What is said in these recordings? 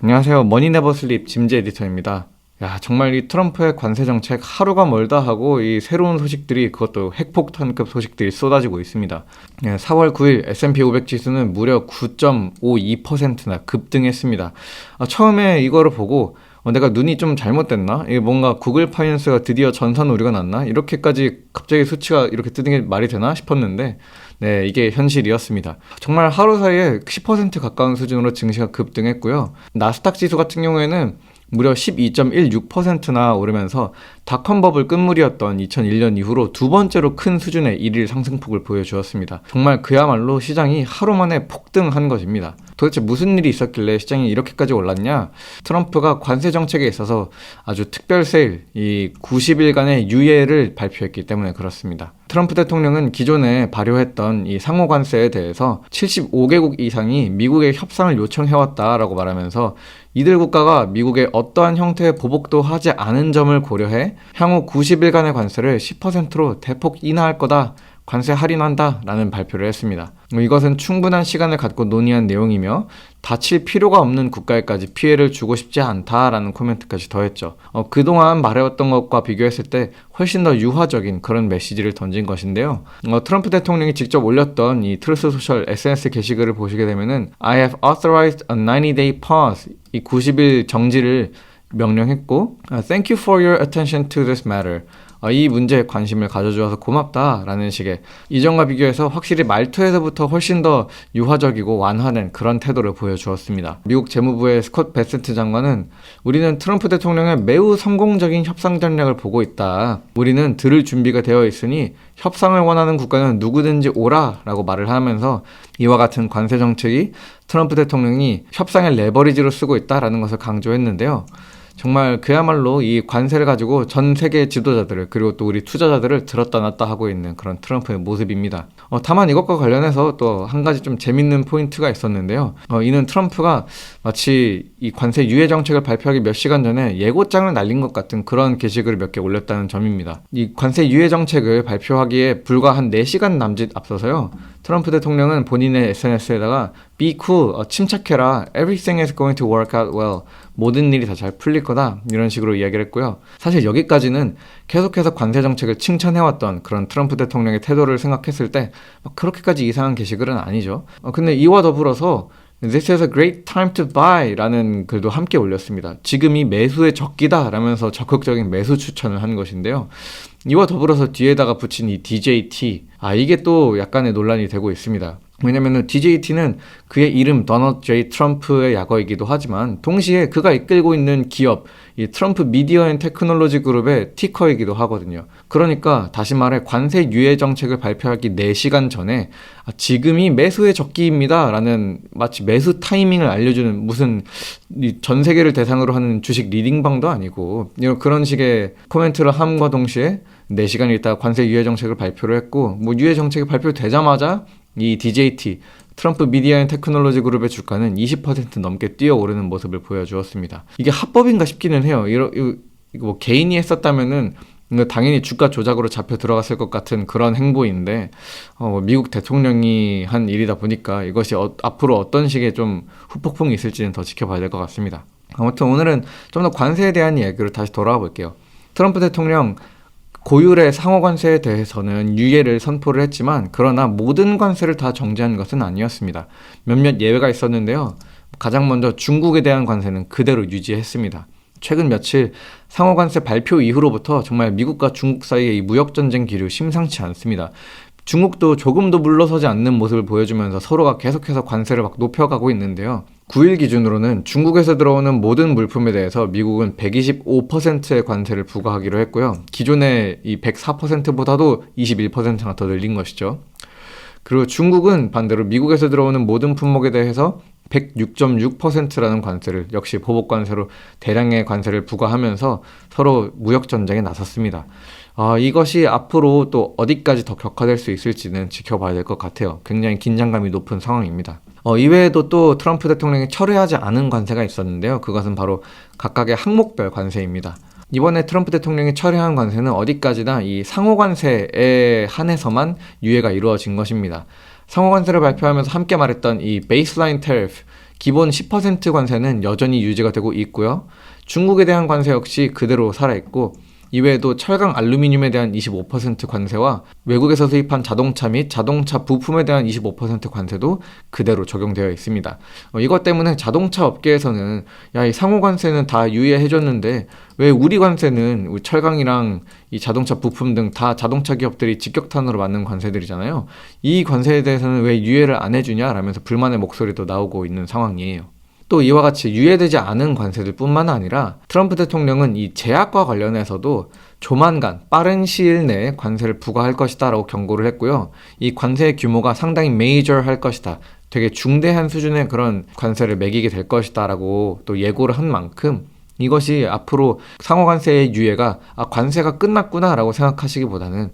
안녕하세요. 머니네버슬립 짐지 에디터입니다. 야, 정말 이 트럼프의 관세 정책 하루가 멀다 하고 이 새로운 소식들이 그것도 핵폭탄급 소식들이 쏟아지고 있습니다. 4월 9일 S&P 500 지수는 무려 9.52%나 급등했습니다. 처음에 이거를 보고 내가 눈이 좀 잘못됐나? 이게 뭔가 구글 파이낸스가 드디어 전산 오류가 났나? 이렇게까지 갑자기 수치가 이렇게 뜨는 게 말이 되나 싶었는데 네, 이게 현실이었습니다. 정말 하루 사이에 10% 가까운 수준으로 증시가 급등했고요. 나스닥 지수 같은 경우에는 무려 12.16%나 오르면서 닷컴버블 끝물이었던 2001년 이후로 두 번째로 큰 수준의 일일 상승폭을 보여주었습니다. 정말 그야말로 시장이 하루 만에 폭등한 것입니다. 도대체 무슨 일이 있었길래 시장이 이렇게까지 올랐냐? 트럼프가 관세 정책에 있어서 아주 특별 세일, 이 90일간의 유예를 발표했기 때문에 그렇습니다. 트럼프 대통령은 기존에 발효했던 이 상호 관세에 대해서 75개국 이상이 미국에 협상을 요청해왔다라고 말하면서 이들 국가가 미국의 어떠한 형태의 보복도 하지 않은 점을 고려해 향후 90일간의 관세를 10%로 대폭 인하할 거다, 관세 할인한다 라는 발표를 했습니다. 이것은 충분한 시간을 갖고 논의한 내용이며 다칠 필요가 없는 국가에까지 피해를 주고 싶지 않다라는 코멘트까지 더했죠. 그동안 말해왔던 것과 비교했을 때 훨씬 더 유화적인 그런 메시지를 던진 것인데요. 트럼프 대통령이 직접 올렸던 이 트루스 소셜 SNS 게시글을 보시게 되면은 I have authorized a 90-day pause, 이 90일 정지를 명령했고 Thank you for your attention to this matter. 이 문제에 관심을 가져주어서 고맙다라는 식의, 이전과 비교해서 확실히 말투에서부터 훨씬 더 유화적이고 완화된 그런 태도를 보여주었습니다. 미국 재무부의 스콧 베세트 장관은 우리는 트럼프 대통령의 매우 성공적인 협상 전략을 보고 있다. 우리는 들을 준비가 되어 있으니 협상을 원하는 국가는 누구든지 오라라고 말을 하면서 이와 같은 관세 정책이 트럼프 대통령이 협상의 레버리지로 쓰고 있다라는 것을 강조했는데요. 정말 그야말로 이 관세를 가지고 전 세계 지도자들을, 그리고 또 우리 투자자들을 들었다 놨다 하고 있는 그런 트럼프의 모습입니다. 다만 이것과 관련해서 또 한 가지 좀 재밌는 포인트가 있었는데요. 이는 트럼프가 마치 이 관세 유예 정책을 발표하기 몇 시간 전에 예고장을 날린 것 같은 그런 게시글을 몇 개 올렸다는 점입니다. 이 관세 유예 정책을 발표하기에 불과 한 4시간 남짓 앞서서요, 트럼프 대통령은 본인의 SNS에다가 Be cool, 침착해라, everything is going to work out well, 모든 일이 다 잘 풀릴 거다, 이런 식으로 이야기를 했고요. 사실 여기까지는 계속해서 관세 정책을 칭찬해왔던 그런 트럼프 대통령의 태도를 생각했을 때 그렇게까지 이상한 게시글은 아니죠. 근데 이와 더불어서 This is a great time to buy 라는 글도 함께 올렸습니다. 지금이 매수의 적기다 라면서 적극적인 매수 추천을 한 것인데요. 이와 더불어서 뒤에다가 붙인 이 DJT, 이게 또 약간의 논란이 되고 있습니다. 왜냐면은 DJT는 그의 이름 도널드 J 트럼프의 약어이기도 하지만 동시에 그가 이끌고 있는 기업, 이 트럼프 미디어 앤 테크놀로지 그룹의 티커이기도 하거든요. 그러니까 다시 말해 관세 유예 정책을 발표하기 4시간 전에 지금이 매수의 적기입니다 라는 마치 매수 타이밍을 알려주는 무슨 전 세계를 대상으로 하는 주식 리딩방도 아니고 그런 식의 코멘트를 함과 동시에 4시간 있다가 관세 유예 정책을 발표를 했고, 유예 정책이 발표되자마자 이 DJT, 트럼프 미디어 앤 테크놀로지 그룹의 주가는 20% 넘게 뛰어오르는 모습을 보여주었습니다. 이게 합법인가 싶기는 해요. 이거 뭐 개인이 했었다면은 당연히 주가 조작으로 잡혀 들어갔을 것 같은 그런 행보인데 미국 대통령이 한 일이다 보니까 이것이 앞으로 어떤 식의 좀 후폭풍이 있을지는 더 지켜봐야 될 것 같습니다. 아무튼 오늘은 좀 더 관세에 대한 이야기로 다시 돌아와 볼게요. 트럼프 대통령 고율의 상호 관세에 대해서는 유예를 선포를 했지만 그러나 모든 관세를 다 정지한 것은 아니었습니다. 몇몇 예외가 있었는데요. 가장 먼저 중국에 대한 관세는 그대로 유지했습니다. 최근 며칠 상호 관세 발표 이후로부터 정말 미국과 중국 사이의 이 무역전쟁 기류 심상치 않습니다. 중국도 조금도 물러서지 않는 모습을 보여주면서 서로가 계속해서 관세를 막 높여가고 있는데요. 9일 기준으로는 중국에서 들어오는 모든 물품에 대해서 미국은 125%의 관세를 부과하기로 했고요. 기존의 이 104%보다도 21%나 더 늘린 것이죠. 그리고 중국은 반대로 미국에서 들어오는 모든 품목에 대해서 106.6%라는 관세를, 역시 보복관세로 대량의 관세를 부과하면서 서로 무역전쟁에 나섰습니다. 이것이 앞으로 또 어디까지 더 격화될 수 있을지는 지켜봐야 될 것 같아요. 굉장히 긴장감이 높은 상황입니다. 이외에도 또 트럼프 대통령이 철회하지 않은 관세가 있었는데요. 그것은 바로 각각의 항목별 관세입니다. 이번에 트럼프 대통령이 철회한 관세는 어디까지나 이 상호 관세에 한해서만 유예가 이루어진 것입니다. 상호 관세를 발표하면서 함께 말했던 이 베이스라인 테리프, 기본 10% 관세는 여전히 유지가 되고 있고요. 중국에 대한 관세 역시 그대로 살아있고, 이외에도 철강 알루미늄에 대한 25% 관세와 외국에서 수입한 자동차 및 자동차 부품에 대한 25% 관세도 그대로 적용되어 있습니다. 이것 때문에 자동차 업계에서는 야, 이 상호 관세는 다 유예해줬는데 왜 우리 관세는 우리 철강이랑 이 자동차 부품 등 다 자동차 기업들이 직격탄으로 맞는 관세들이잖아요. 이 관세에 대해서는 왜 유예를 안 해주냐라면서 불만의 목소리도 나오고 있는 상황이에요. 또 이와 같이 유예되지 않은 관세들 뿐만 아니라 트럼프 대통령은 이 제약과 관련해서도 조만간 빠른 시일 내에 관세를 부과할 것이다 라고 경고를 했고요. 이 관세의 규모가 상당히 메이저할 것이다. 되게 중대한 수준의 그런 관세를 매기게 될 것이다 라고 또 예고를 한 만큼 이것이 앞으로 상호관세의 유예가 관세가 끝났구나 라고 생각하시기보다는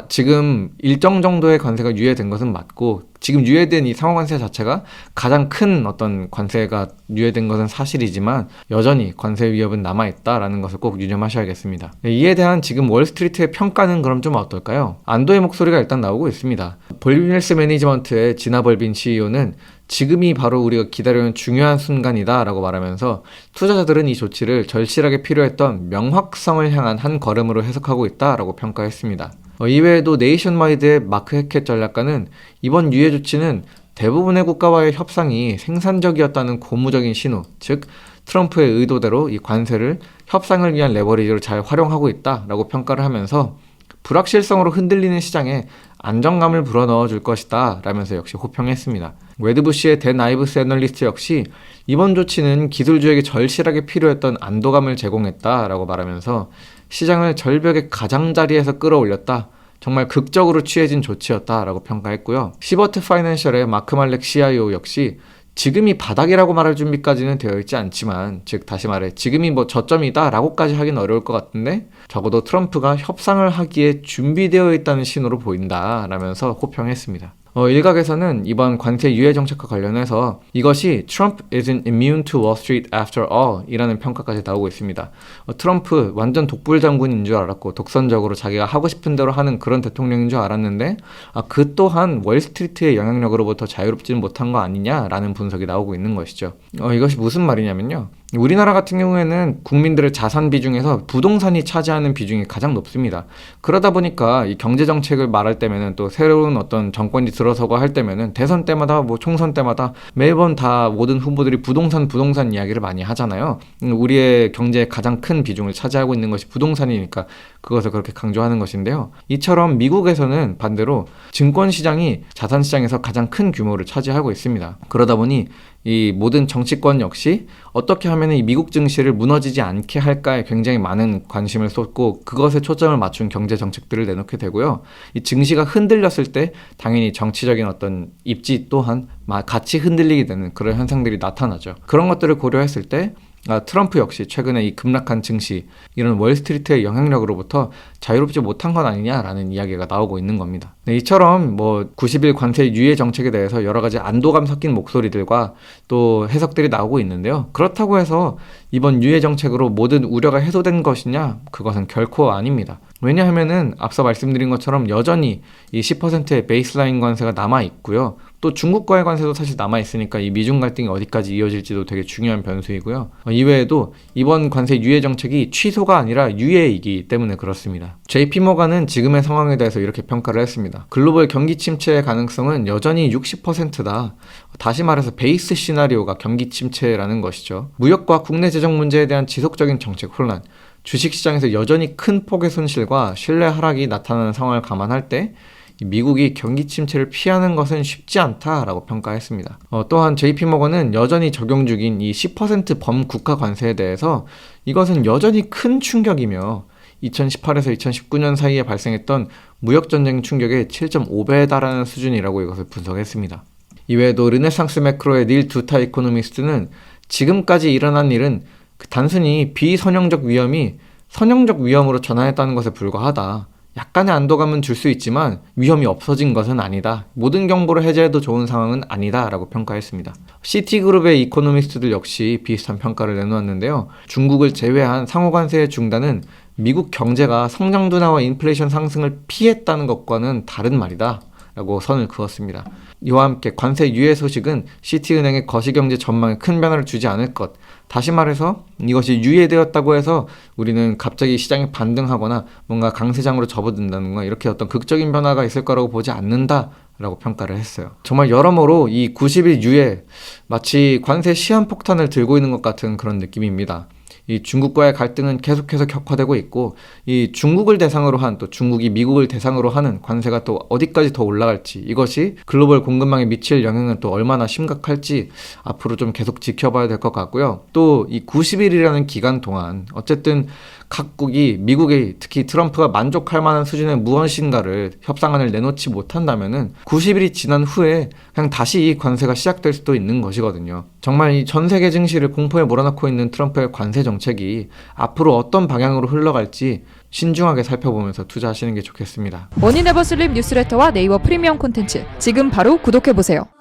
지금 일정 정도의 관세가 유예된 것은 맞고 지금 유예된 이 상호관세 자체가 가장 큰 어떤 관세가 유예된 것은 사실이지만 여전히 관세 위협은 남아있다라는 것을 꼭 유념하셔야겠습니다. 이에 대한 지금 월스트리트의 평가는 그럼 좀 어떨까요? 안도의 목소리가 일단 나오고 있습니다. 볼빈 매니지먼트의 지나 벌빈 CEO는 지금이 바로 우리가 기다려온 중요한 순간이다 라고 말하면서 투자자들은 이 조치를 절실하게 필요했던 명확성을 향한 한 걸음으로 해석하고 있다 라고 평가했습니다. 이외에도 네이션와이드의 마크 해켓 전략가는 이번 유예 조치는 대부분의 국가와의 협상이 생산적이었다는 고무적인 신호, 즉 트럼프의 의도대로 이 관세를 협상을 위한 레버리지로 잘 활용하고 있다라고 평가를 하면서 불확실성으로 흔들리는 시장에 안정감을 불어넣어 줄 것이다 라면서 역시 호평했습니다. 웨드부시의 댄 아이브스 애널리스트 역시 이번 조치는 기술주에게 절실하게 필요했던 안도감을 제공했다 라고 말하면서 시장을 절벽의 가장자리에서 끌어올렸다. 정말 극적으로 취해진 조치였다 라고 평가했고요. 시버트 파이낸셜의 마크 말렉 CIO 역시 지금이 바닥이라고 말할 준비까지는 되어 있지 않지만, 즉 다시 말해 지금이 뭐 저점이다 라고까지 하긴 어려울 것 같은데 적어도 트럼프가 협상을 하기에 준비되어 있다는 신호로 보인다 라면서 호평했습니다. 일각에서는 이번 관세 유예 정책과 관련해서 이것이 Trump isn't immune to Wall Street after all 이라는 평가까지 나오고 있습니다. 트럼프 완전 독불 장군인 줄 알았고 독선적으로 자기가 하고 싶은 대로 하는 그런 대통령인 줄 알았는데 그 또한 월스트리트의 영향력으로부터 자유롭지는 못한 거 아니냐라는 분석이 나오고 있는 것이죠. 이것이 무슨 말이냐면요. 우리나라 같은 경우에는 국민들의 자산 비중에서 부동산이 차지하는 비중이 가장 높습니다. 그러다 보니까 이 경제 정책을 말할 때면은 또 새로운 어떤 정권이 들어서고 할 때면은 대선 때마다 뭐 총선 때마다 매번 다 모든 후보들이 부동산 이야기를 많이 하잖아요. 우리의 경제의 가장 큰 비중을 차지하고 있는 것이 부동산이니까 그것을 그렇게 강조하는 것인데요. 이처럼 미국에서는 반대로 증권 시장이 자산 시장에서 가장 큰 규모를 차지하고 있습니다. 그러다 보니 이 모든 정치권 역시 어떻게 하면 이 미국 증시를 무너지지 않게 할까에 굉장히 많은 관심을 쏟고 그것에 초점을 맞춘 경제 정책들을 내놓게 되고요. 이 증시가 흔들렸을 때 당연히 정치적인 어떤 입지 또한 같이 흔들리게 되는 그런 현상들이 나타나죠. 그런 것들을 고려했을 때 트럼프 역시 최근에 이 급락한 증시, 이런 월스트리트의 영향력으로부터 자유롭지 못한 건 아니냐라는 이야기가 나오고 있는 겁니다. 네, 이처럼 90일 관세 유예 정책에 대해서 여러 가지 안도감 섞인 목소리들과 또 해석들이 나오고 있는데요. 그렇다고 해서 이번 유예 정책으로 모든 우려가 해소된 것이냐? 그것은 결코 아닙니다. 왜냐하면은 앞서 말씀드린 것처럼 여전히 이 10%의 베이스라인 관세가 남아 있고요. 또 중국과의 관세도 사실 남아있으니까 이 미중 갈등이 어디까지 이어질지도 되게 중요한 변수이고요. 이외에도 이번 관세 유예 정책이 취소가 아니라 유예이기 때문에 그렇습니다. JP모간은 지금의 상황에 대해서 이렇게 평가를 했습니다. 글로벌 경기 침체의 가능성은 여전히 60%다. 다시 말해서 베이스 시나리오가 경기 침체라는 것이죠. 무역과 국내 재정 문제에 대한 지속적인 정책 혼란, 주식시장에서 여전히 큰 폭의 손실과 신뢰 하락이 나타나는 상황을 감안할 때 미국이 경기 침체를 피하는 것은 쉽지 않다라고 평가했습니다. 또한 JP모건은 여전히 적용 중인 이 10% 범국가 관세에 대해서 이것은 여전히 큰 충격이며 2018에서 2019년 사이에 발생했던 무역전쟁 충격의 7.5배에 달하는 수준이라고 이것을 분석했습니다. 이외에도 르네상스 매크로의 닐 두타 이코노미스트는 지금까지 일어난 일은 단순히 비선형적 위험이 선형적 위험으로 전환했다는 것에 불과하다. 약간의 안도감은 줄 수 있지만 위험이 없어진 것은 아니다. 모든 경보를 해제해도 좋은 상황은 아니다 라고 평가했습니다. 시티그룹의 이코노미스트들 역시 비슷한 평가를 내놓았는데요. 중국을 제외한 상호관세의 중단은 미국 경제가 성장 둔화와 인플레이션 상승을 피했다는 것과는 다른 말이다 라고 선을 그었습니다. 이와 함께 관세 유예 소식은 시티은행의 거시경제 전망에 큰 변화를 주지 않을 것. 다시 말해서 이것이 유예되었다고 해서 우리는 갑자기 시장이 반등하거나 뭔가 강세장으로 접어든다는 이렇게 어떤 극적인 변화가 있을 거라고 보지 않는다라고 평가를 했어요. 정말 여러모로 이 90일 유예 마치 관세 시한폭탄을 들고 있는 것 같은 그런 느낌입니다. 이 중국과의 갈등은 계속해서 격화되고 있고 이 중국을 대상으로 한 또 중국이 미국을 대상으로 하는 관세가 또 어디까지 더 올라갈지 이것이 글로벌 공급망에 미칠 영향은 또 얼마나 심각할지 앞으로 좀 계속 지켜봐야 될 것 같고요. 또 이 90일이라는 기간 동안 어쨌든 각국이 미국이 특히 트럼프가 만족할 만한 수준의 무언신가를 협상안을 내놓지 못한다면은 90일이 지난 후에 그냥 다시 이 관세가 시작될 수도 있는 것이거든요. 정말 이 전 세계 증시를 공포에 몰아넣고 있는 트럼프의 관세 정책이 앞으로 어떤 방향으로 흘러갈지 신중하게 살펴보면서 투자하시는 게 좋겠습니다. 머니네버슬립 뉴스레터와 네이버 프리미엄 콘텐츠 지금 바로 구독해보세요.